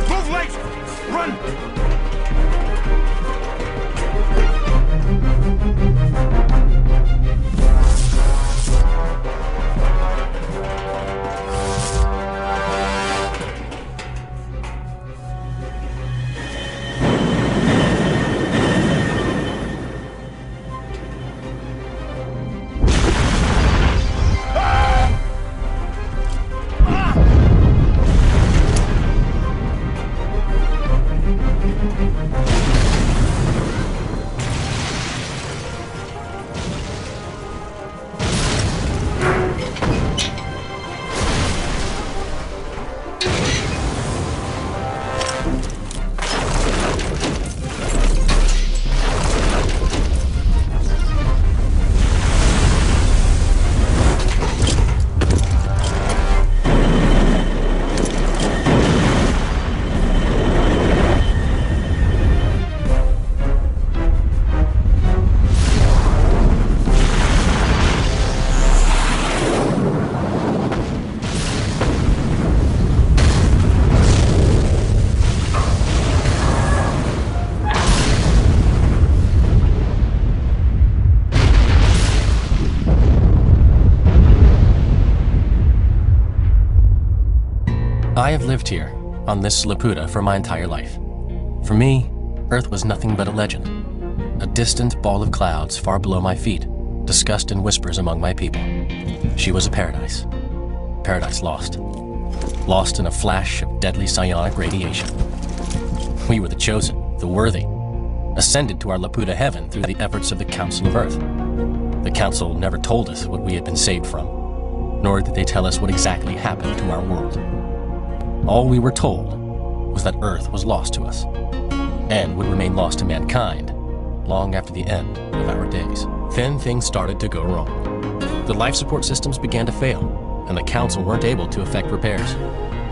Move legs! Run! I have lived here, on this Laputa, for my entire life. For me, Earth was nothing but a legend. A distant ball of clouds far below my feet, discussed in whispers among my people. She was a paradise. Paradise lost. Lost in a flash of deadly psionic radiation. We were the chosen, the worthy, ascended to our Laputa heaven through the efforts of the Council of Earth. The Council never told us what we had been saved from, nor did they tell us what exactly happened to our world. All we were told was that Earth was lost to us, and would remain lost to mankind long after the end of our days. Then things started to go wrong. The life support systems began to fail, and the Council weren't able to effect repairs.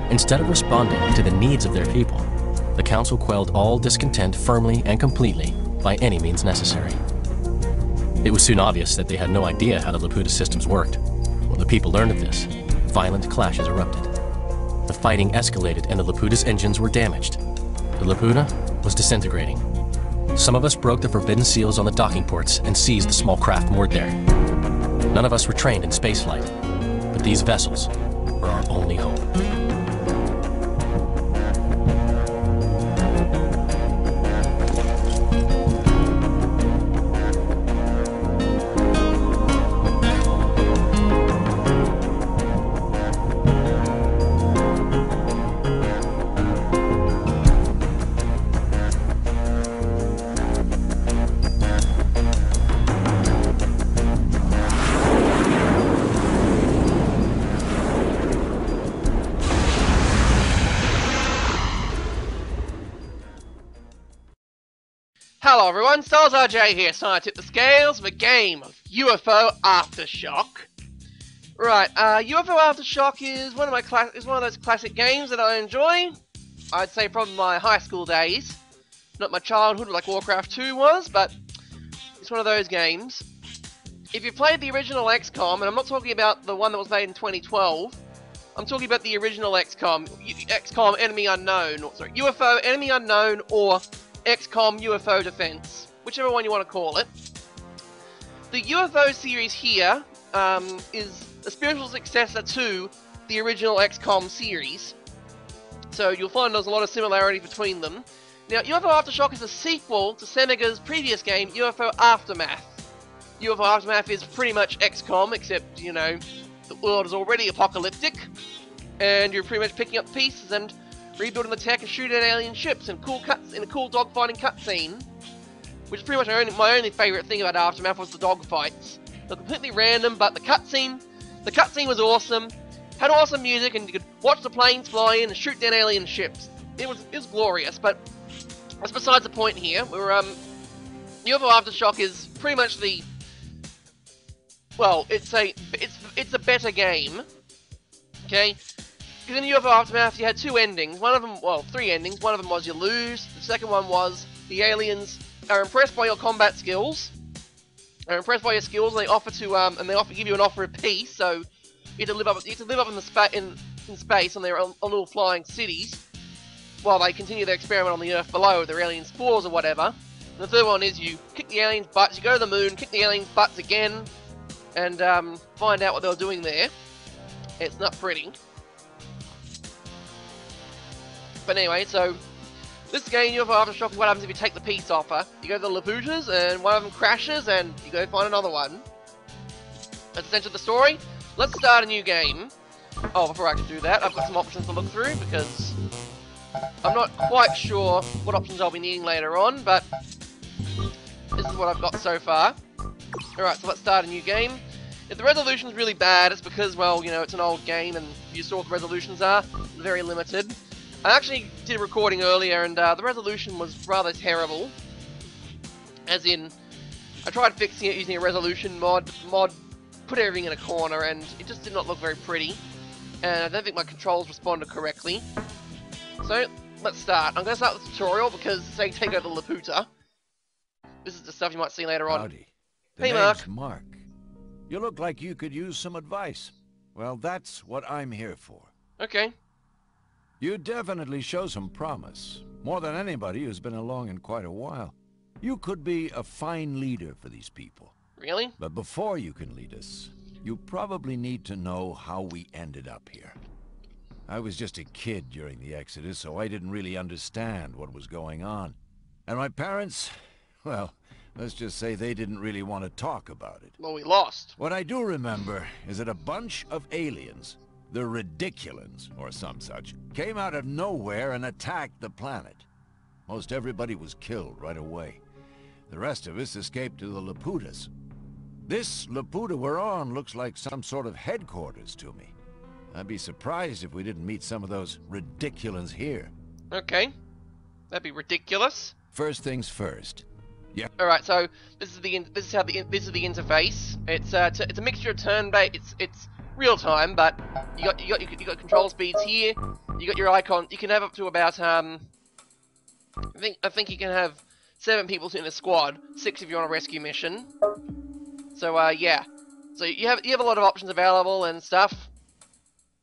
Instead of responding to the needs of their people, the Council quelled all discontent firmly and completely by any means necessary. It was soon obvious that they had no idea how the Laputa systems worked. When the people learned of this, violent clashes erupted. The fighting escalated and the Laputa's engines were damaged. The Laputa was disintegrating. Some of us broke the forbidden seals on the docking ports and seized the small craft moored there. None of us were trained in spaceflight, but these vessels were our only hope. Hello everyone, StarsRJ here, so I tip the scales of a game of UFO Aftershock. Right, UFO Aftershock is one of those classic games that I enjoy. I'd say from my high school days. Not my childhood like Warcraft 2 was, but it's one of those games. If you played the original X-COM, and I'm not talking about the one that was made in 2012, I'm talking about the original X-COM, X-COM Enemy Unknown, or sorry, UFO Enemy Unknown, or X-COM UFO Defense, whichever one you want to call it. The UFO series here is a spiritual successor to the original X-COM series, so you'll find there's a lot of similarity between them. Now, UFO Aftershock is a sequel to Senega's previous game, UFO Aftermath. UFO Aftermath is pretty much X-COM, except, you know, the world is already apocalyptic, and you're pretty much picking up pieces and rebuilding the tech and shooting at alien ships and cool cuts in a cool dogfighting cutscene, which is pretty much my only favourite thing about Aftermath was the dogfights. They're completely random, but the cutscene was awesome. Had awesome music, and you could watch the planes fly in and shoot down alien ships. It was glorious, but that's besides the point here. We're UFO Aftershock is pretty much the, well, it's a better game. Okay. Because in UFO Aftermath, you had two endings. One of them, well, three endings. One of them was you lose. The second one was the aliens are impressed by your combat skills. They're impressed by your skills, and they offer to, give you an offer of peace. So, You have to live up in the in space on their on little flying cities, while they continue their experiment on the Earth below with their alien spores or whatever. And the third one is you kick the aliens' butts, you go to the moon, kick the aliens' butts again, and find out what they were doing there. It's not pretty. But anyway, so this game, UFO Aftershock, what happens if you take the peace offer? You go to the Laputas, and one of them crashes, and you go find another one. That's essentially the story. Let's start a new game. Oh, before I actually do that, I've got some options to look through, because I'm not quite sure what options I'll be needing later on, but this is what I've got so far. Alright, so let's start a new game. If the resolution's really bad, it's because, well, you know, it's an old game, and you saw what the resolutions are, very limited. I actually did a recording earlier, and the resolution was rather terrible. As in, I tried fixing it using a resolution mod, put everything in a corner, and it just did not look very pretty. And I don't think my controls responded correctly. So, let's start. I'm going to start the tutorial because, say, take over Laputa. This is the stuff you might see later on. Howdy. Hey, name's Mark. Mark. You look like you could use some advice. Well, that's what I'm here for. Okay. You definitely show some promise. More than anybody who's been along in quite a while. You could be a fine leader for these people. Really? But before you can lead us, you probably need to know how we ended up here. I was just a kid during the Exodus, so I didn't really understand what was going on. And my parents, well, let's just say they didn't really want to talk about it. Well, we lost. What I do remember is that a bunch of aliens, the Ridiculans, or some such, came out of nowhere and attacked the planet. Most everybody was killed right away. The rest of us escaped to the Laputas. This Laputa we're on looks like some sort of headquarters to me. I'd be surprised if we didn't meet some of those Ridiculans here. Okay. That'd be ridiculous. First things first. Yeah. All right. So this is the interface. It's a mixture of turn-based. It's real time, but you got control speeds here. You got your icon. You can have up to about I think you can have 7 people in a squad, 6 if you're on a rescue mission. So yeah. So you have a lot of options available and stuff.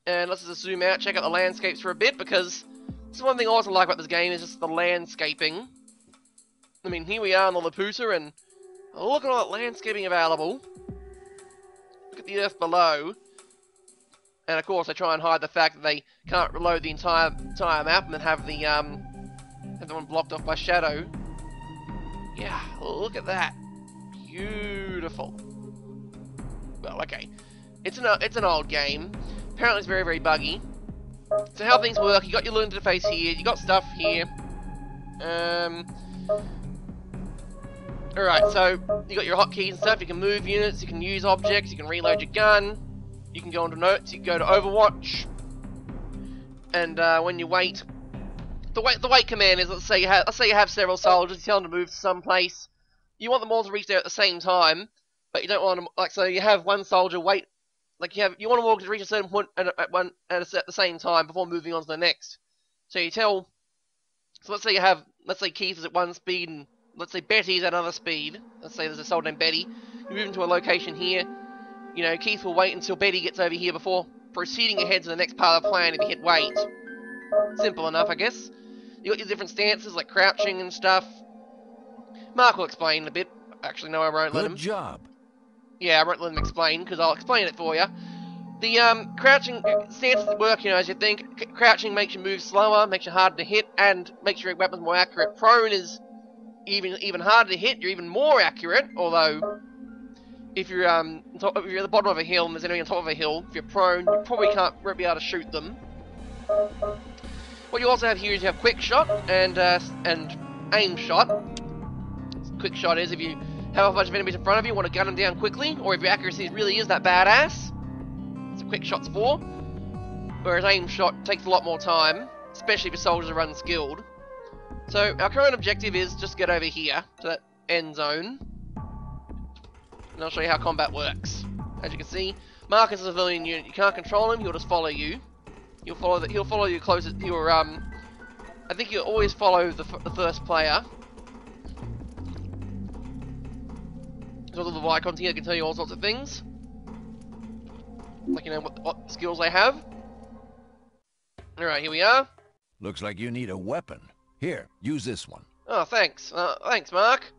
And let's just zoom out, check out the landscapes for a bit, because this is one thing I also like about this game is just the landscaping. I mean, here we are on the Laputa, and look at all that landscaping available. Look at the Earth below. And of course, they try and hide the fact that they can't reload the entire map and then have the one blocked off by shadow. Yeah, look at that. Beautiful. Well, okay. It's an old game. Apparently it's very, very buggy. So how things work, you got your little interface here, you got stuff here. Alright, so you got your hotkeys and stuff, you can move units, you can use objects, you can reload your gun, you can go into notes, you can go to Overwatch. And when you wait, the wait command is, let's say you have several soldiers, you tell them to move to some place. You want them all to reach there at the same time, but you don't want them, like, so you have one soldier wait. Like you want them all to reach a certain point at the same time before moving on to the next. So you tell. So let's say Keith is at one speed, and let's say Betty's at another speed. Let's say there's a soldier named Betty. You move into a location here. You know, Keith will wait until Betty gets over here before proceeding ahead to the next part of the plan if you hit wait. Simple enough, I guess. You got your different stances like crouching and stuff. Mark will explain a bit. Actually, no, I won't let him. Good job. Yeah, I won't let him explain, because I'll explain it for you. The crouching stances work, you know, as you think. Crouching makes you move slower, makes you harder to hit, and makes your weapons more accurate. Prone is even harder to hit, you're even more accurate, although if you're at the bottom of a hill and there's an enemy on top of a hill, if you're prone, you probably won't be able to shoot them. What you also have here is you have quick shot and aim shot. Quick shot is if you have a bunch of enemies in front of you, want to gun them down quickly, or if your accuracy really is that badass. That's what quick shot's for. Whereas aim shot takes a lot more time, especially if your soldiers are unskilled. So our current objective is just get over here to that end zone, and I'll show you how combat works. As you can see, Mark is a civilian unit. You can't control him; he'll just follow you. He'll follow you closest. I think you'll always follow the first player. There's a little icons here that can tell you all sorts of things. like, you know, what skills they have. Alright, here we are. Looks like you need a weapon. Here, use this one. Oh, thanks. Thanks, Mark.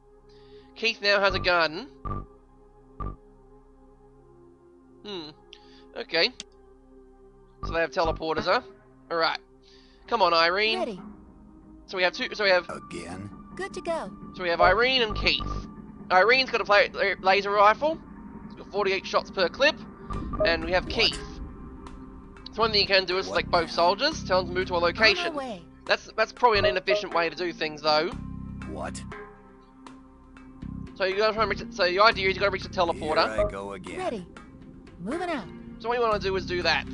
Keith now has a gun. Okay. So they have teleporters, huh? Alright. Come on, Irene. Ready. So we have two. So we have. Again? Good to go. So we have Irene and Keith. Irene's got a laser rifle. It's got 48 shots per clip. And we have Keith. So one thing you can do is select both soldiers. Tell them to move to a location. On my way. That's probably an inefficient way to do things, though. What? So you gotta try and reach it. So the idea is you gotta reach the teleporter. Here I go again. Ready. Moving out. So what you want to do is do that.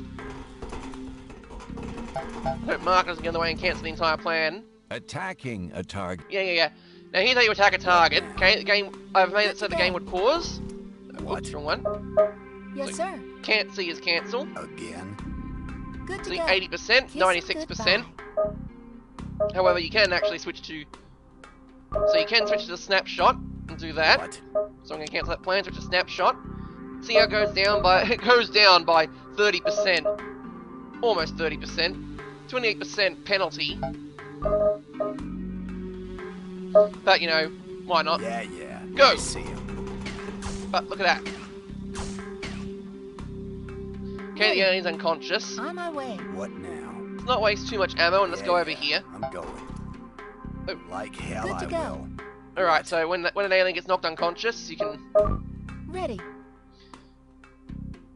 Hope Mark doesn't get in the way and cancel the entire plan. Attacking a target. Yeah. Now here's how you attack a target. Okay, the game. I've made it so the game would pause. What? Oops, wrong one. Yes, sir. Can't see is cancel. Again? Good to See, go. 80%, Kiss 96%. goodbye. However, you can actually switch to. So you can switch to the snapshot and do that. What? So I'm gonna cancel that plan. Switch to snapshot. See how it goes down by. It goes down by 30%. Almost 30%. 28% penalty. But you know, why not? Yeah. Go! I see him. But look at that. Okay, the alien's unconscious. On my way. What now? Let's not waste too much ammo and let's go over here. I'm going. Oh. Like hell Good to I go. will. Alright, so when an alien gets knocked unconscious, you can. Ready.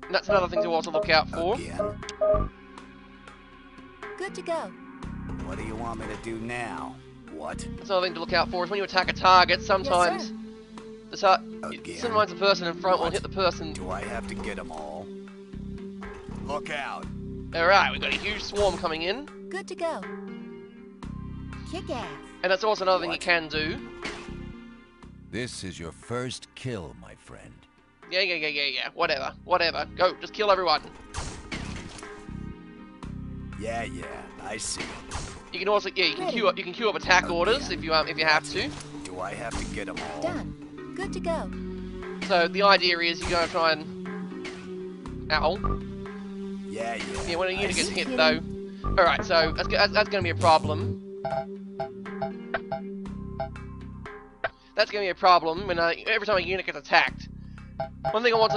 And that's another thing to also look out for. Again? Good to go. What do you want me to do now? What? That's another thing to look out for is when you attack a target, sometimes Again? sometimes the person in front will hit the person. Do I have to get them all? Look out! Alright, we've got a huge swarm coming in. Good to go. Kick ass. And that's also another thing you What? can do. This is your first kill, my friend. Yeah. Whatever. Go, just kill everyone. Yeah, I see. You can also, you can queue up attack orders if you have to. Do I have to get them all? Done. Good to go. So the idea is you're gonna try and. Ow. Yeah. Yeah, when a I unit gets see. hit though. Alright, so that's gonna be a problem. That's gonna be a problem when every time a unit gets attacked. One thing I want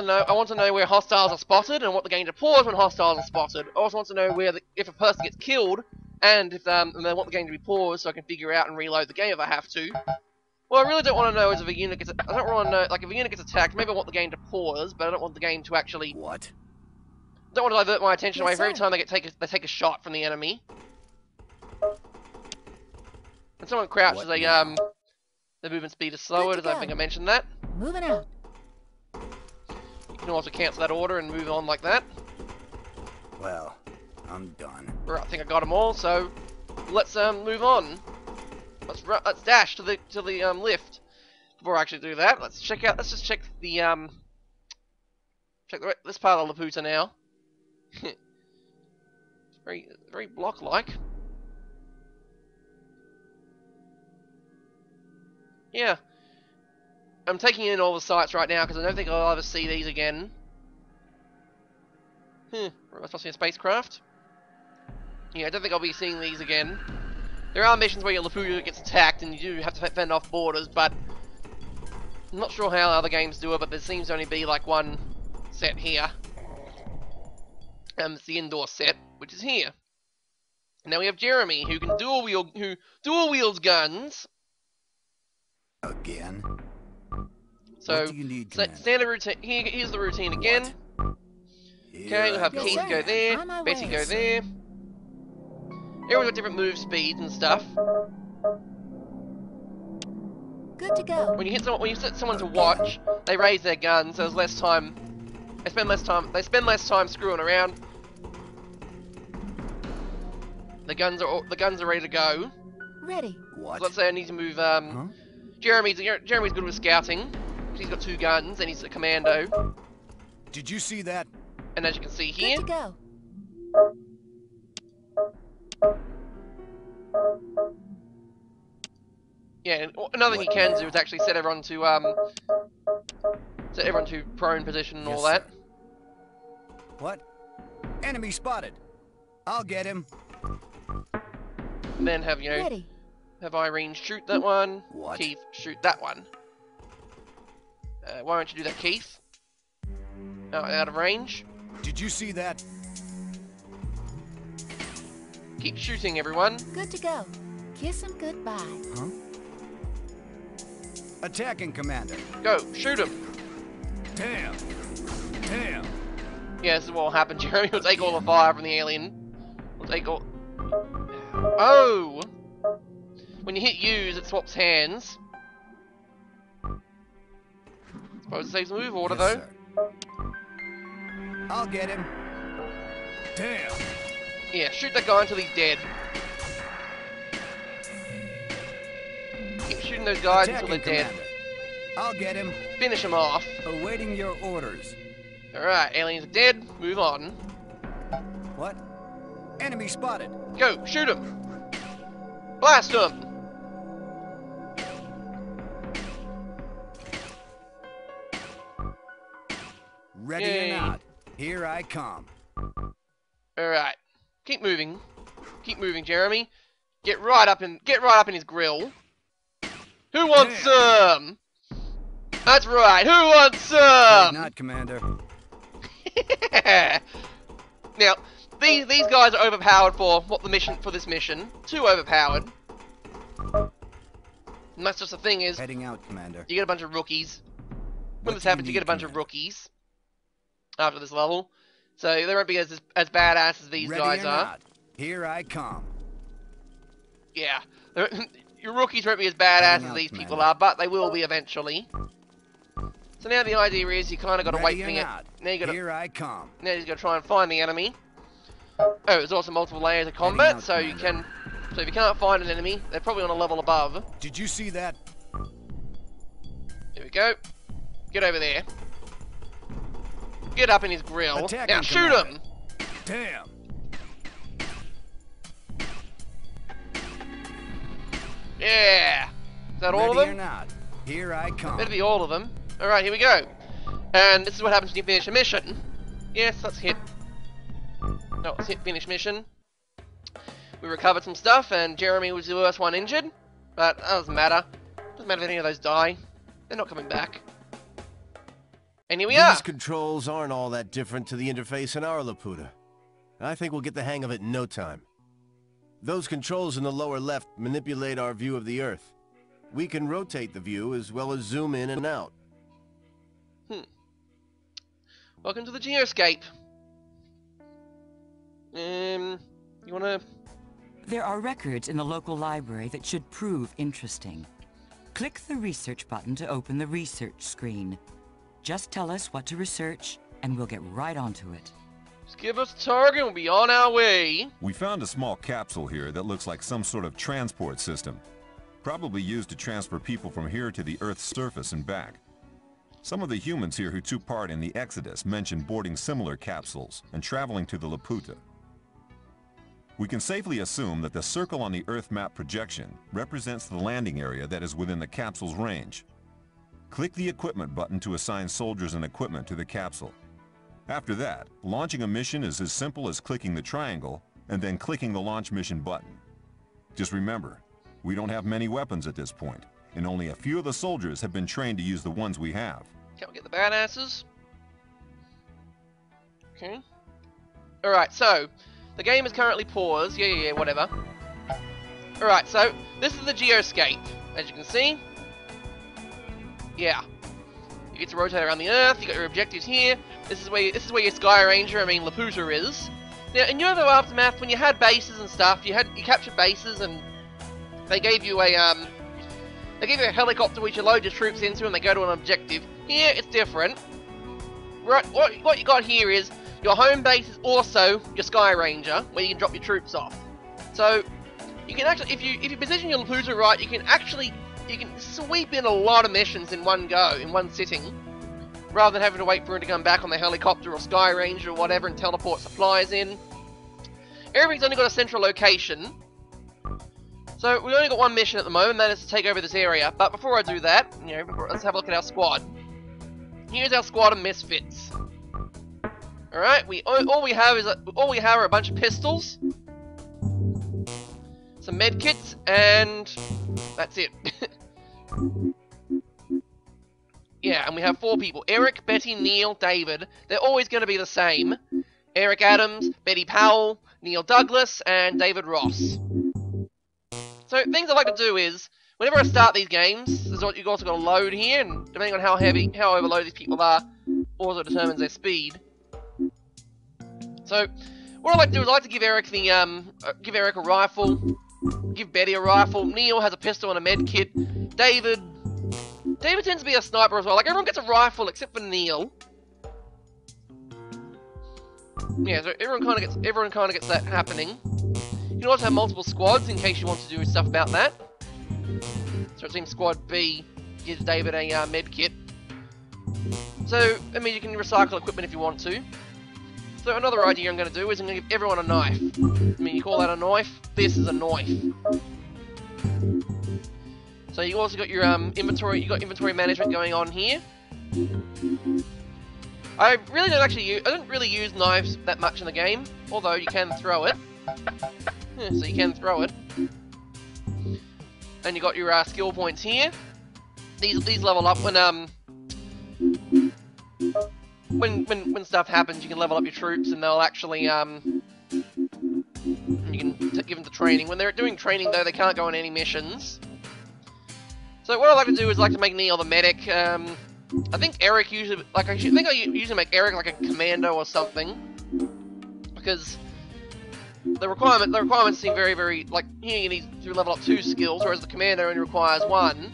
to know where hostiles are spotted and what the game deploys when hostiles are spotted. I also want to know where if a person gets killed and if and they want the game to be paused so I can figure out and reload the game if I have to. What I really don't want to know is if a unit gets. I don't want to know, like, if a unit gets attacked. Maybe I want the game to pause, but I don't want the game to actually. What? Don't want to divert my attention Yes, away from every sir. time they take a shot from the enemy. When someone crouches, What now? the movement speed is slower. Good to As I go. think I mentioned that. Moving out. You can also cancel that order and move on like that. Well, I'm done. Right, I think I got them all. So let's move on. Let's dash to the lift. Before I actually do that, let's check out. Let's just check the this part of Laputa now. very block-like. Yeah. I'm taking in all the sites right now because I don't think I'll ever see these again. That's supposed to be a spacecraft. Yeah, I don't think I'll be seeing these again. There are missions where your Laputa gets attacked and you do have to fend off borders, but I'm not sure how other games do it, but there seems to only be like one set here. It's the indoor set, which is here. And now we have Jeremy, who can dual wields guns. Again? So What do you need, Commander? standard routine. Here's the routine again. Here Okay, we'll have I go Keith go again. there, On my Bessie way, go sir. there. Everyone's got different move speeds and stuff. Good to go. When you set someone to watch, they raise their gun, so there's less time. They spend less time screwing around. The guns are ready to go. Ready. What? So let's say I need to move. Jeremy's good with scouting. He's got 2 guns and he's a commando. Did you see that? And as you can see Good here, to go. yeah. And another thing you can do is actually set everyone to prone position and all Yes, that. What? Enemy spotted. I'll get him. And then have, Ready. have Irene shoot that one. What? Keith shoot that one. Why don't you do that, Keith? Oh, out of range. Did you see that? Keep shooting, everyone. Good to go. Kiss him goodbye. Huh? Attacking, Commander. Go, shoot him. Damn. Damn. Yeah, this is what will happen, Jeremy. We'll take all the fire from the alien. We'll take all... Oh! When you hit use, it swaps hands. Suppose it saves the move order, Yes, though. sir. I'll get him. Damn. Yeah, shoot that guy until he's dead. Keep shooting those guys until they're Attacking, dead. Commander. I'll get him. Finish him off. Awaiting your orders. Alright, aliens are dead. Move on. What? Enemy spotted. Go, shoot him. Blast him. Ready Yay. or not, here I come. Alright. Keep moving. Keep moving, Jeremy. Get right up in his grill. Who wants some? That's right, who wants some? Not, Commander. Now, these guys are overpowered for this mission. Too overpowered. And that's just the thing is, Heading out, Commander. you get a bunch of rookies. When What this do you happens, you get a need, bunch of Commander? rookies after this level. So they won't be as badass as these Ready guys or are. not, here I come. Yeah. Your rookies won't be as badass Heading as out, these people Commander. are, but they will be eventually. So now the idea is you kind of got to wait Ready for or it. not, Now you got to. here I come. Now you got to try and find the enemy. Oh, there's also multiple layers of combat, out, so you Commander. can. So if you can't find an enemy, they're probably on a level above. Did you see that? Here we go. Get over there. Get up in his grill. Attacking, Now shoot Commander. him. Damn. Yeah. Is that all of Ready or them? not, here I come. Better be all of them. Alright, here we go. And this is what happens when you finish a mission. Yes, let's hit. No, let's hit finish mission. We recovered some stuff, and Jeremy was the worst one injured. But that doesn't matter. Doesn't matter if any of those die. They're not coming back. And here we are. These controls aren't all that different to the interface in our Laputa. I think we'll get the hang of it in no time. Those controls in the lower left manipulate our view of the Earth. We can rotate the view as well as zoom in and out. Welcome to the Geoscape. You wanna... There are records in the local library that should prove interesting. Click the research button to open the research screen. Just tell us what to research, and we'll get right onto it. Just give us a target and we'll be on our way. We found a small capsule here that looks like some sort of transport system. Probably used to transfer people from here to the Earth's surface and back. Some of the humans here who took part in the Exodus mentioned boarding similar capsules and traveling to the Laputa. We can safely assume that the circle on the Earth map projection represents the landing area that is within the capsule's range. Click the equipment button to assign soldiers and equipment to the capsule. After that, launching a mission is as simple as clicking the triangle and then clicking the launch mission button. Just remember, we don't have many weapons at this point, and only a few of the soldiers have been trained to use the ones we have. Can't we get the badasses? Okay. Alright, so, the game is currently paused. Yeah, whatever. Alright, so, this is the Geoscape, as you can see. Yeah. You get to rotate around the Earth, you got your objectives here. This is where your Sky Ranger, Laputa is. Now, in UFO Aftermath, when you had bases and stuff, you captured bases and they gave you a helicopter which you load your troops into and they go to an objective. Here, it's different. Right, what you got here is your home base is also your Sky Ranger, where you can drop your troops off. So, you can actually, if you position your Laputa right, you can sweep in a lot of missions in one go, in one sitting, rather than having to wait for him to come back on the helicopter or Sky Ranger or whatever and teleport supplies in. Everything's only got a central location. So we've only got one mission at the moment, that is to take over this area. But before I do that, let's have a look at our squad. Here's our squad of misfits. Alright, all we have are a bunch of pistols, some medkits, and that's it. Yeah, and we have 4 people. Eric, Betty, Neil, David. They're always going to be the same. Eric Adams, Betty Powell, Neil Douglas, and David Ross. So, things I like to do is, whenever I start these games, you've also got to load here, and depending on how overloaded these people are, also determines their speed. So, what I like to do is I like to give Eric a rifle, give Betty a rifle, Neil has a pistol and a med kit, David tends to be a sniper as well. Like, everyone gets a rifle except for Neil. Yeah, so everyone kind of gets that happening. You can also have multiple squads in case you want to do stuff about that. So it seems Squad B gives David a med kit. So, I mean, you can recycle equipment if you want to. So another idea I'm going to do is I'm going to give everyone a knife. I mean, you call that a knife? This is a knife. So you also got your inventory. You got inventory management going on here. I don't really use knives that much in the game, although you can throw it. Yeah, so you can throw it. And you got your skill points here. These level up when stuff happens. You can level up your troops, and they'll actually you can give them the training. When they're doing training, though, they can't go on any missions. So what I like to do is like to make Neil the medic. I think Eric usually I usually make Eric like a commando or something, because the requirements seem very, very, like, here you need to level up 2 skills, whereas the commando only requires 1.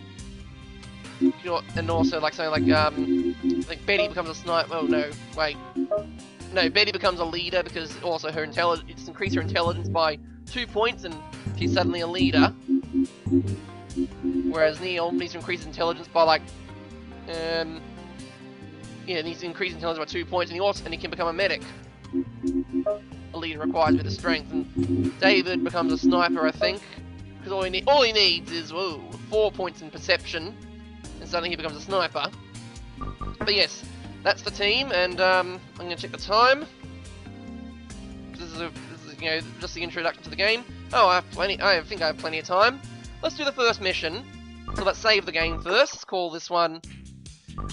You know, and also like something like I think Betty becomes a sniper. Oh no, wait, no, Betty becomes a leader because also her intelligence, it's increased her intelligence by 2 points, and she's suddenly a leader. Whereas Neil needs to increase his intelligence by like, needs to increase intelligence by 2 points, and he can become a medic. A leader requires a bit of strength, and David becomes a sniper, I think, because all he needs is 4 points in perception, and suddenly he becomes a sniper. But yes, that's the team, and I'm gonna check the time. This is just the introduction to the game. Oh, I think I have plenty of time. Let's do the first mission. So let's save the game first. Let's call this one.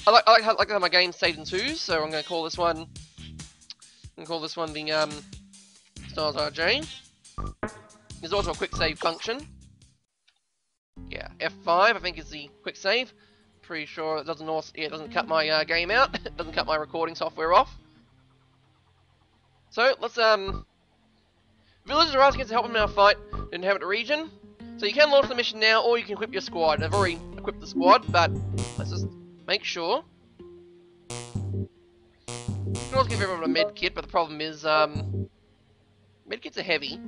I like to have my game saved in 2s, so I'm gonna call this one. I'm gonna call this one the Styles RJ. There's also a quick save function. Yeah, F5 I think is the quick save. Pretty sure it doesn't cut my game out. It doesn't cut my recording software off. So let's villagers are asking us to help them in our fight in the inhabit region. So you can launch the mission now, or you can equip your squad. I've already equipped the squad, but let's just make sure. You can also give everyone a med kit, but the problem is med kits are heavy,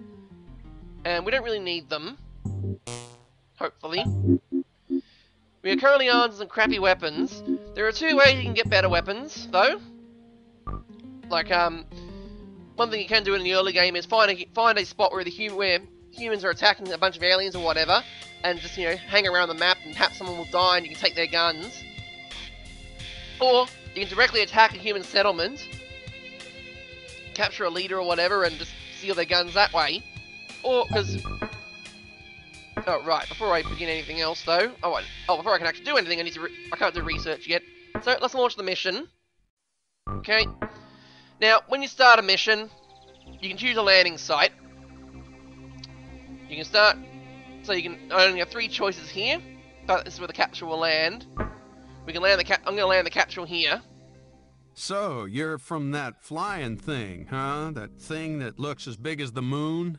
and we don't really need them. Hopefully. We are currently armed with some crappy weapons. There are 2 ways you can get better weapons, though. Like, one thing you can do in the early game is find a spot where humans are attacking a bunch of aliens or whatever, and just, hang around the map, and perhaps someone will die and you can take their guns. Or, you can directly attack a human settlement, capture a leader or whatever, and just steal their guns that way. Or, because... Oh, right, before I begin anything else, though... before I can actually do anything, I can't do research yet. So, let's launch the mission. Okay. Now, when you start a mission, you can choose a landing site. You can start... So you can only have 3 choices here. But this is where the capsule will land. We can land I'm gonna land the capsule here. So, you're from that flying thing, huh? That thing that looks as big as the moon?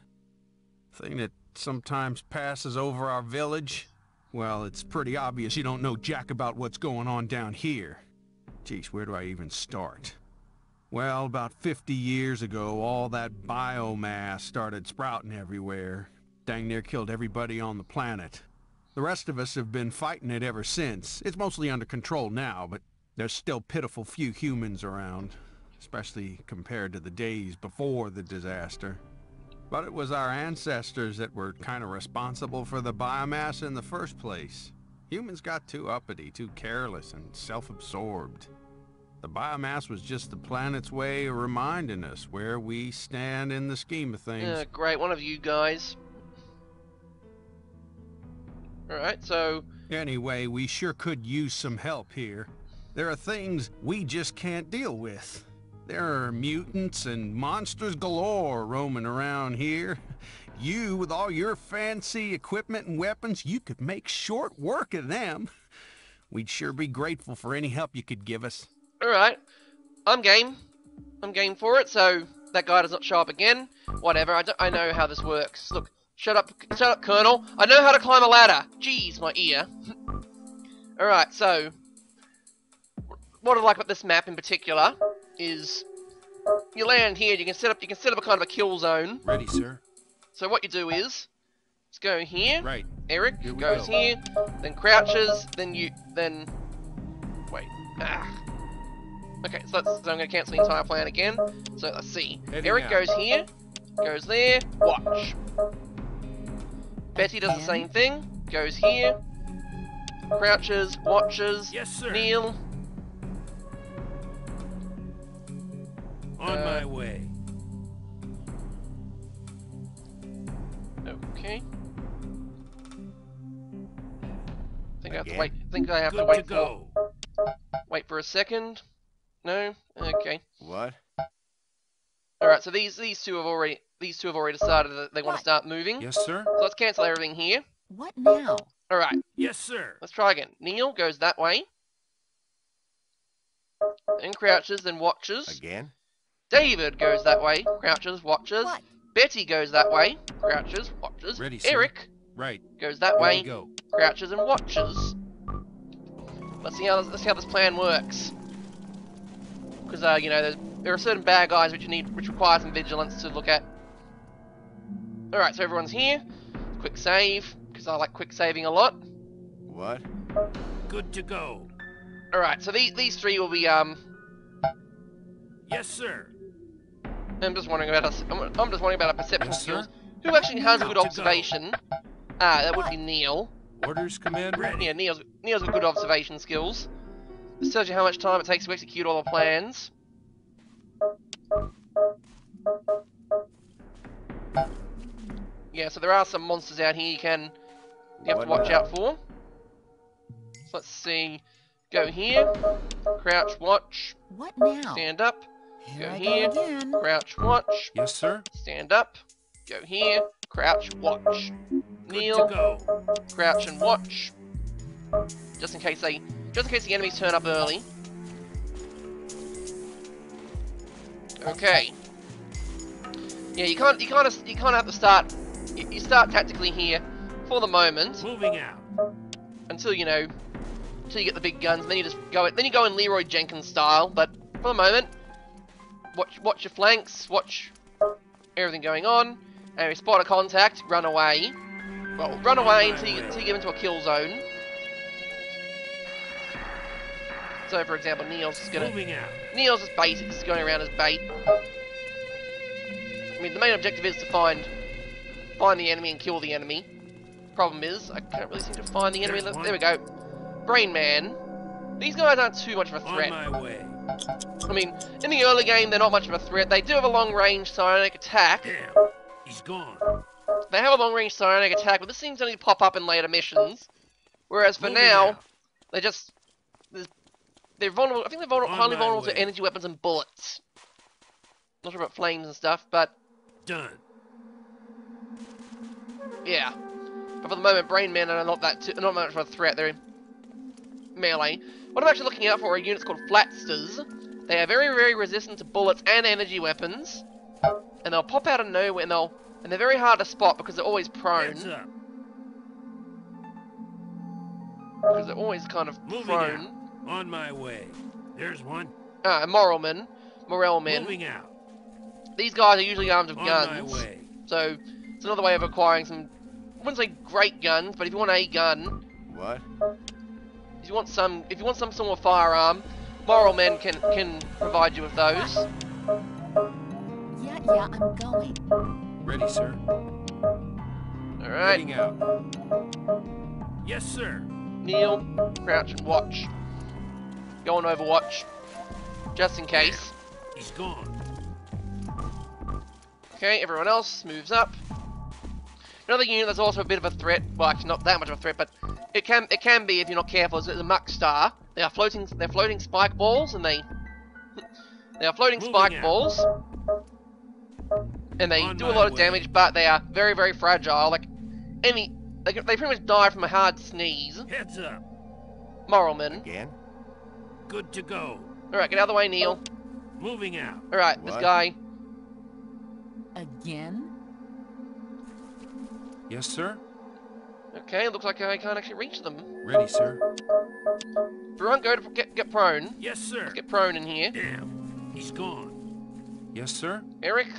Thing that sometimes passes over our village? Well, it's pretty obvious you don't know jack about what's going on down here. Geez, where do I even start? Well, about 50 years ago, all that biomass started sprouting everywhere. Dang near killed everybody on the planet. The rest of us have been fighting it ever since. It's mostly under control now, but there's still pitiful few humans around, especially compared to the days before the disaster. But it was our ancestors that were kind of responsible for the biomass in the first place. Humans got too uppity, too careless, and self-absorbed. The biomass was just the planet's way of reminding us where we stand in the scheme of things. Great, one of you guys. Alright, so... Anyway, we sure could use some help here. There are things we just can't deal with. There are mutants and monsters galore roaming around here. You, with all your fancy equipment and weapons, you could make short work of them. We'd sure be grateful for any help you could give us. Alright, I'm game. I'm game for it, so that guy does not show up again. Whatever, I know how this works. Look, shut up, Colonel. I know how to climb a ladder. Jeez, my ear. Alright, so... what I like about this map in particular is... you land here, you can set up a kind of a kill zone. Ready, sir. So what you do is... let's go here. Right. Eric goes here, then crouches, then wait. Okay, so I'm going to cancel the entire plan again. So let's see. Eric goes here, goes there, watch. Betty does the same thing, goes here, crouches, watches. Yes, sir. Neil. On my way. Okay. I have to wait. Wait for a second. No. Okay. What? All right. So these two have already decided that they want to start moving. Yes, sir. So let's cancel everything here. What now? All right. Yes, sir. Let's try again. Neil goes that way. Then crouches, then watches. Again? David goes that way. Crouches, watches. What? Betty goes that way. Crouches, watches. Ready, sir. Eric Right. goes that Here way. we go. Crouches and watches. Let's see how this plan works. Because you know, there are certain bad guys which require some vigilance to look at. All right, so everyone's here. Quick save, because I like quick saving a lot. What? Good to go. All right, so these three will be Yes, sir. I'm just wondering about us. I'm just wondering about our perception Yes, sir. skills. Who actually has good Good to go. observation? That would be Neil. Orders, Commander. Yeah, Neil's got good observation skills. This tells you how much time it takes to execute all the plans. Yeah, so there are some monsters out here you have to watch out for. So let's see. Go here. Crouch, watch. What now? Stand up. Here Go I here. go again. Crouch, watch. Yes, sir. Stand up. Go here. Crouch, watch. Good Kneel. to go. Crouch and watch. Just in case the enemies turn up early. Okay. Yeah, you can't have to start. You start tactically here for the moment Moving out. until you get the big guns. Then you go in Leroy Jenkins style. But for the moment, watch your flanks. Watch everything going on. And if you spot a contact, run away. Well, run away until you get into a kill zone. So, for example, Neil's just basic, just going around as bait. I mean, the main objective is to find the enemy and kill the enemy. Problem is, I can't really seem to find the enemy. There we go. Brain Man. These guys aren't too much of a threat. On my way. I mean, in the early game, they're not much of a threat. They do have a long-range psionic attack. Damn. He's gone. They have a long-range psionic attack, but this seems only to pop up in later missions. Whereas for Moving now, out. they're vulnerable. I think they're On highly my vulnerable way. to energy weapons and bullets. Not sure about flames and stuff, but Done. yeah. But for the moment, Brain Men are not much of a threat. They're melee. What I'm actually looking out for are units called Flatsters. They are very, very resistant to bullets and energy weapons, and they'll pop out of nowhere. And they're very hard to spot because they're always prone. Heads up. Because they're always kind of Moving prone. out. On my way. There's one. Morel Men. Moving out. These guys are usually armed with On guns. my way. So it's another way of acquiring some. I wouldn't say great guns, but if you want a gun, What? if you want some sort of firearm, Morel Men can provide you with those. Yeah, I'm going. Ready, sir. All right, Heading out. Yes, sir. kneel, crouch, and watch. Go on Overwatch. just in case. He's gone. Okay, everyone else moves up. Another unit that's also a bit of a threat. Well, actually not that much of a threat, but it can be if you're not careful. Is the Muck Star. They're floating spike balls, and they are floating spike balls, and they do a lot of damage, but they are very, very fragile. Like they pretty much die from a hard sneeze. Heads up. Moralman. Again? Good to go. Alright, get out of the way, Neil. Moving out. Alright, this guy. Again? Yes, sir. Okay, looks like I can't actually reach them. Ready, sir. Everyone, go to get prone. Yes, sir. Let's get prone in here. Damn. He's gone. Yes, sir. Eric,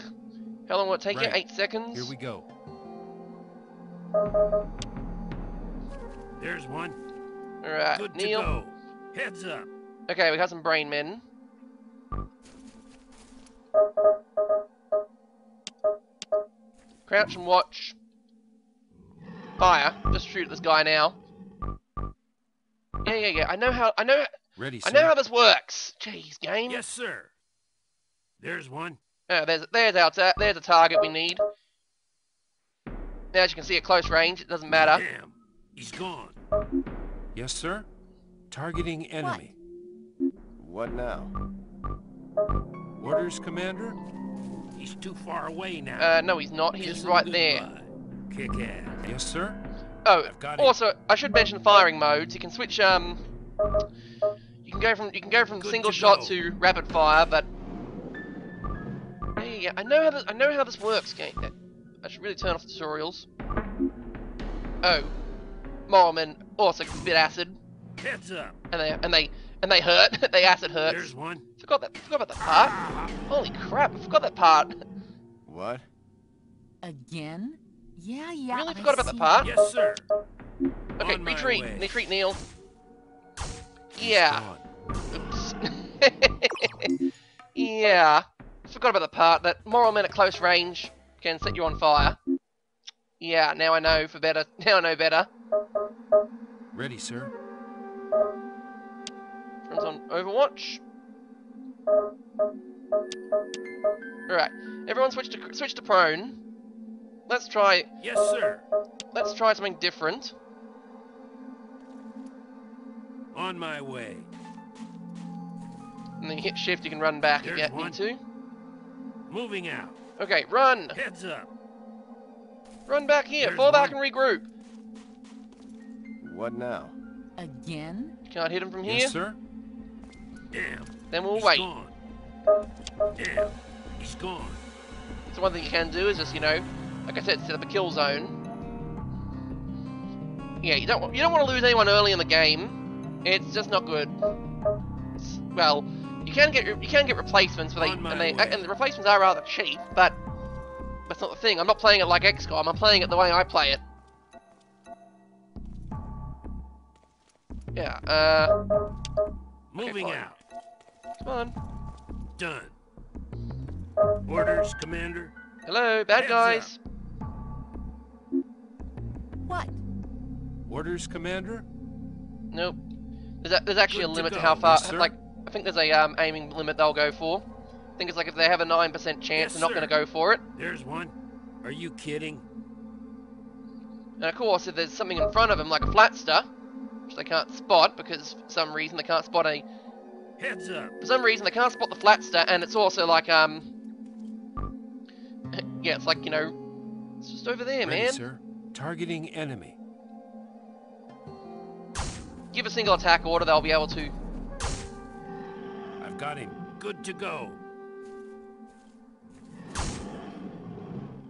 how long will it take you? Right. 8 seconds. Here we go. There's one. Alright, Good Neil. to go. Heads up. Okay, we got some brain men. Crouch and watch. Fire. Just shoot at this guy now. Yeah. I know how Ready, I sir. know how this works. Jeez, game. Yes, sir. There's one. Oh, there's a target we need. As you can see at close range, it doesn't matter. Damn. He's gone. Yes, sir. Targeting enemy. What now? Orders, Commander? He's too far away now. No, he's not. He's Kiss him right goodbye. there. Kick ass. Yes, sir. Oh, I've got it. also, I should mention firing modes. You can switch. You can go from Good single to shot go. to rapid fire, but yeah, I know how this works. Game. I should really turn off tutorials. Oh, Moralman also can spit acid, Heads up. and they hurt. They acid hurts. There's one. Forgot about that part. Holy crap! I forgot that part. What? Again? Yeah. Really I forgot about that see. part. Yes, sir. Okay, On my retreat. way. Retreat, Neil. Yeah. Oops. Yeah. Forgot about the part that Moralman at close range can set you on fire. Yeah, now I know for better. Now I know better. Ready, sir. Everyone's on Overwatch. Alright. Everyone switch to prone. Let's try Yes, sir. something different. On my way. And then you hit shift, you can run back if There's you need one. to. Moving out. Okay, run! Heads up. Run back here, There's fall back one. and regroup. What now? Again? Can't hit him from here. Yes, sir. Damn. Then we'll He's wait. gone. Damn. He's gone. So one thing you can do is just, like I said, set up a kill zone. Yeah, you don't want to lose anyone early in the game. It's just not good. Well, you can get replacements, but On my and the replacements are rather cheap. But that's not the thing. I'm not playing it like X-COM. I'm playing it the way I play it. Yeah. Moving fine. out. Come on. Done. Orders, Commander. Hello, bad Heads guys. What? Orders, Commander? Nope. There's actually a Good to limit to go. how far. Yes, sir. Like, I think there's a aiming limit they'll go for. I think it's like if they have a 9% chance, Yes, they're not sir. going to go for it. There's one. Are you kidding? And of course, if there's something in front of them, like a flatster, which they can't spot because for some reason they can't spot a. Heads up. For some reason they can't spot the flatster, and it's also like yeah, it's like it's just over there, Ready, man. sir. Targeting enemy. Give a single attack order, they'll be able to. I've got him. Good to go.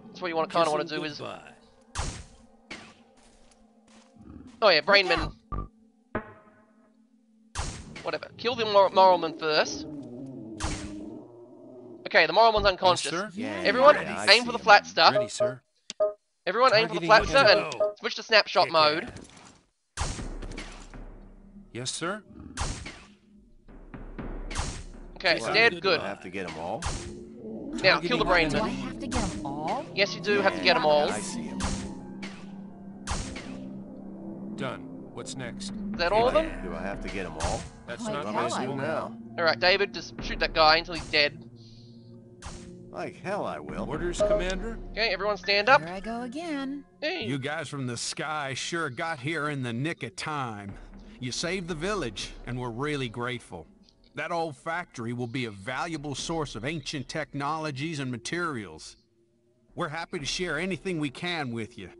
That's what you kind Kiss of want him to do is. goodbye. Oh yeah, Brainman. Whatever. Kill the Moralman first. Okay, the Moralman's unconscious. Yes, sir. Yeah, Everyone, yeah, I aim see for the him. flatster. Ready, sir. Everyone aim for the Targeting flatster enemy. and switch to snapshot Kick mode. ass. Yes, sir. Okay, Kiss him dead, goodbye. good. I have to get them all? Now, kill the Do I Brainman. have to get them all? Yes, you do have to get them all. I see him. Done. What's next? Is that all of them? Do I have to get them all? That's Like not hell I possible will. now. Alright, David, just shoot that guy until he's dead. Like hell I will. Orders, Commander? Okay, everyone stand up. Here I go again. Hey. You guys from the sky sure got here in the nick of time. You saved the village, and we're really grateful. That old factory will be a valuable source of ancient technologies and materials. We're happy to share anything we can with you.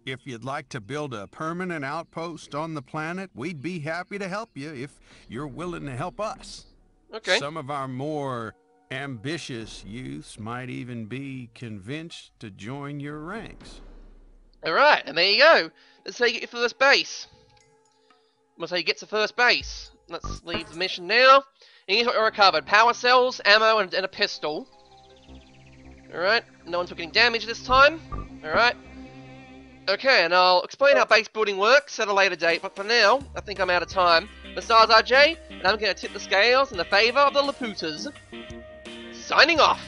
If you'd like to build a permanent outpost on the planet, we'd be happy to help you if you're willing to help us. Okay. Some of our more ambitious youths might even be convinced to join your ranks. Alright, and there you go. Let's say you get your first base. Let's say you get to first base. Let's leave the mission now. And here's what we recovered. Power cells, ammo, and a pistol. Alright, no one took any damage this time. Alright. Okay, and I'll explain how base building works at a later date, but for now, I think I'm out of time. The stars RJ, and I'm going to tip the scales in the favour of the Laputas. Signing off!